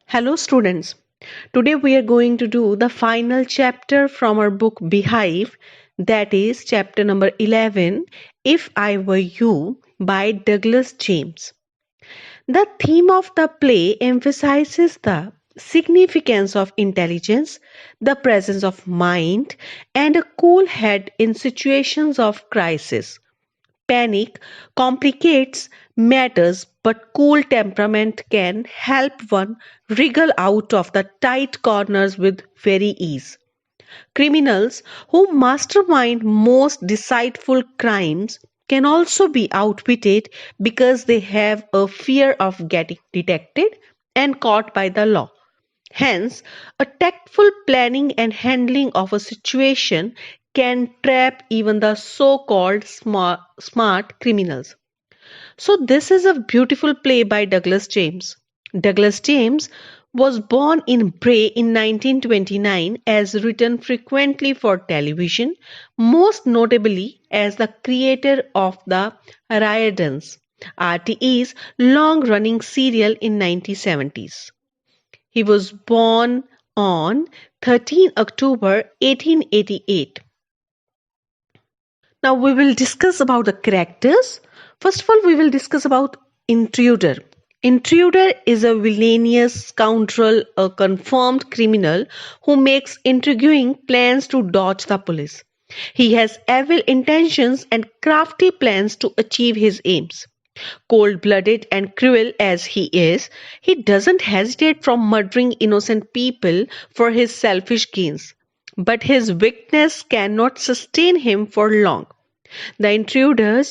Hello, students. Today we are going to do the final chapter from our book Beehive, that is, chapter number 11 If I Were You by Douglas James. The theme of the play emphasizes the significance of intelligence, the presence of mind, and a cool head in situations of crisis. Panic complicates matters, but cool temperament can help one wriggle out of the tight corners with very ease. Criminals who mastermind most deceitful crimes can also be outwitted because they have a fear of getting detected and caught by the law. Hence, a tactful planning and handling of a situation can trap even the so called smart criminals. So, this is a beautiful play by Douglas James. Douglas James was born in Bray in 1929, as written frequently for television, most notably as the creator of the Riordans, RTE's long running serial in 1970s. He was born on 13 October 1888. Now we will discuss about the characters. First of all, we will discuss about Intruder. Intruder is a villainous scoundrel, a confirmed criminal who makes intriguing plans to dodge the police. He has evil intentions and crafty plans to achieve his aims. Cold blooded and cruel as he is, he doesn't hesitate from murdering innocent people for his selfish gains. But his weakness cannot sustain him for long. The intruder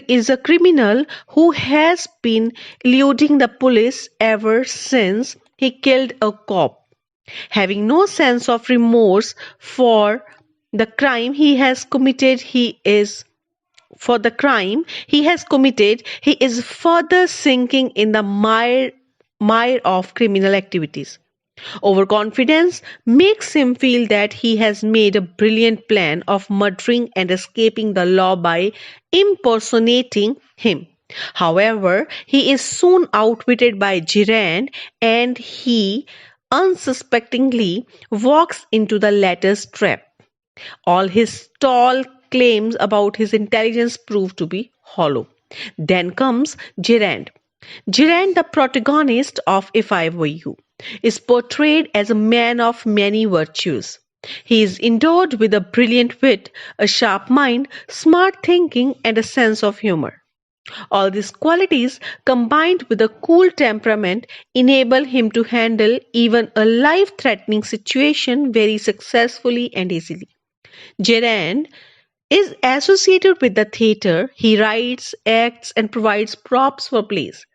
is a criminal who has been eluding the police ever since he killed a cop. Having no sense of remorse for the crime he has committed, he is further sinking in the mire of criminal activities. Overconfidence makes him feel that he has made a brilliant plan of murdering and escaping the law by impersonating him. However, he is soon outwitted by Girand and he unsuspectingly walks into the latter's trap. All his tall claims about his intelligence prove to be hollow. Then comes Girand. Girand, the protagonist of If I Were You, is portrayed as a man of many virtues. He is endowed with a brilliant wit, a sharp mind, smart thinking, and a sense of humor. All these qualities, combined with a cool temperament, enable him to handle even a life threatening situation very successfully and easily. Gerard is associated with the theatre. He writes, acts, and provides props for plays.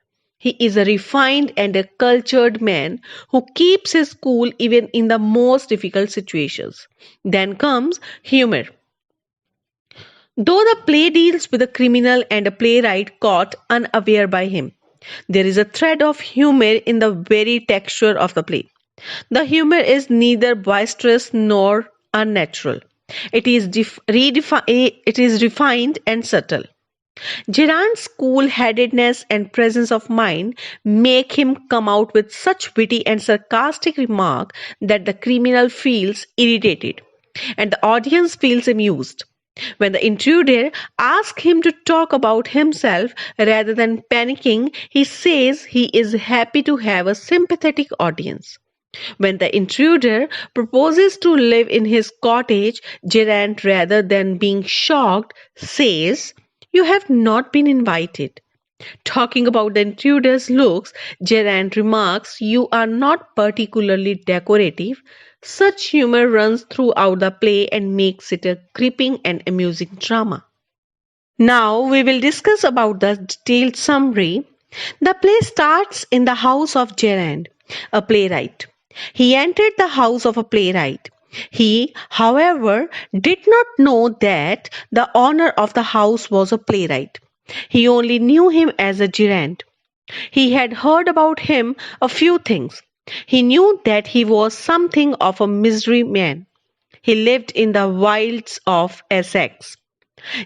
He is a refined and a cultured man who keeps his cool even in the most difficult situations. Then comes humor. Though the play deals with a criminal and a playwright caught unaware by him, there is a thread of humor in the very texture of the play. The humor is neither boisterous nor unnatural. It is refined and subtle. Gerard's cool-headedness and presence of mind make him come out with such witty and sarcastic remark that the criminal feels irritated and the audience feels amused. When the intruder asks him to talk about himself rather than panicking, he says he is happy to have a sympathetic audience. When the intruder proposes to live in his cottage, Gerard, rather than being shocked, says, "You have not been invited." Talking about the intruder's looks, Gerard remarks, "You are not particularly decorative." Such humor runs throughout the play and makes it a gripping and amusing drama. Now we will discuss about the detailed summary. The play starts in the house of Gerard, a playwright. He entered the house of a playwright. He, however, did not know that the owner of the house was a playwright. He only knew him as a Gerard. He had heard about him a few things. He knew that he was something of a misery man. He lived in the wilds of Essex.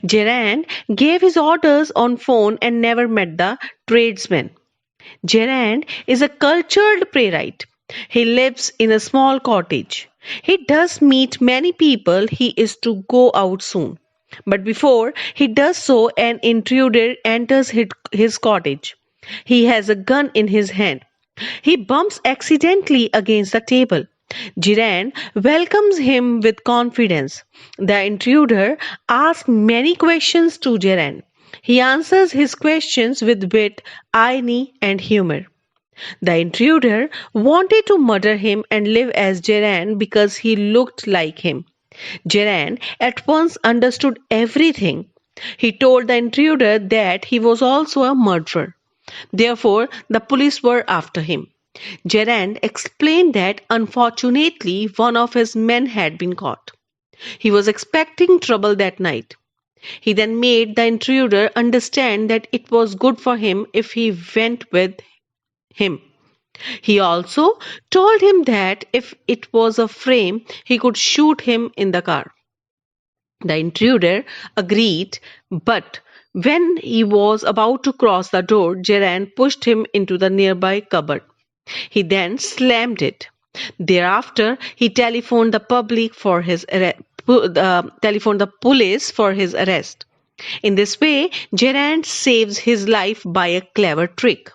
Gerard gave his orders on phone and never met the tradesmen. Gerard is a cultured playwright. He lives in a small cottage. He does meet many people. He is to go out soon. But before he does so, an intruder enters his cottage. He has a gun in his hand. He bumps accidentally against the table. Jiran welcomes him with confidence. The intruder asks many questions to Jiran. He answers his questions with wit, irony, and humor. The intruder wanted to murder him and live as Jiran because he looked like him. Jiran at once understood everything. He told the intruder that he was also a murderer. Therefore, the police were after him. Gerard explained that unfortunately one of his men had been caught. He was expecting trouble that night. He then made the intruder understand that it was good for him if he went with him. He also told him that if it was a frame, he could shoot him in the car. The intruder agreed, but when he was about to cross the door, Gerard pushed him into the nearby cupboard. He then slammed it. Thereafter, he telephoned the police for his arrest. In this way, Gerard saves his life by a clever trick.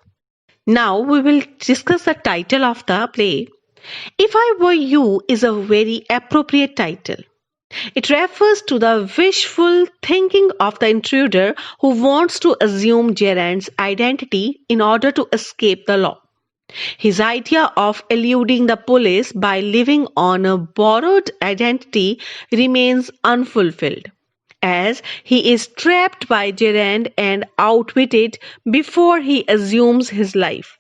Now we will discuss the title of the play. If I Were You is a very appropriate title. It refers to the wishful thinking of the intruder who wants to assume Gerard's identity in order to escape the law. His idea of eluding the police by living on a borrowed identity remains unfulfilled, as he is trapped by Gerard and outwitted before he assumes his life.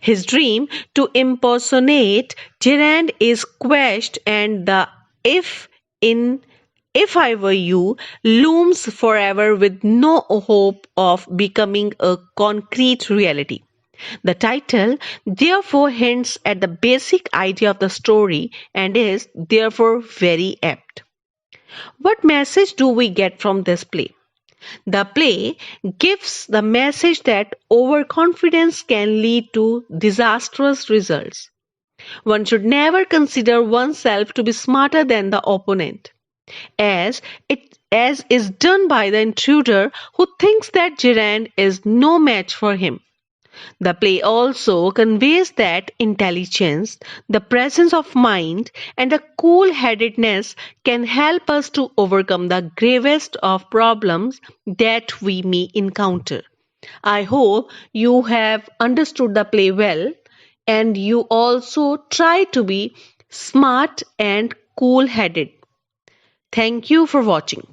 His dream to impersonate Gerard is quashed, and the if in If I Were You looms forever with no hope of becoming a concrete reality. The title therefore hints at the basic idea of the story and is therefore very apt. What message do we get from this play? The play gives the message that overconfidence can lead to disastrous results. One should never consider oneself to be smarter than the opponent, as is done by the intruder who thinks that Gerard is no match for him. The play also conveys that intelligence, the presence of mind, and a cool headedness can help us to overcome the gravest of problems that we may encounter. I hope you have understood the play well and you also try to be smart and cool headed. Thank you for watching.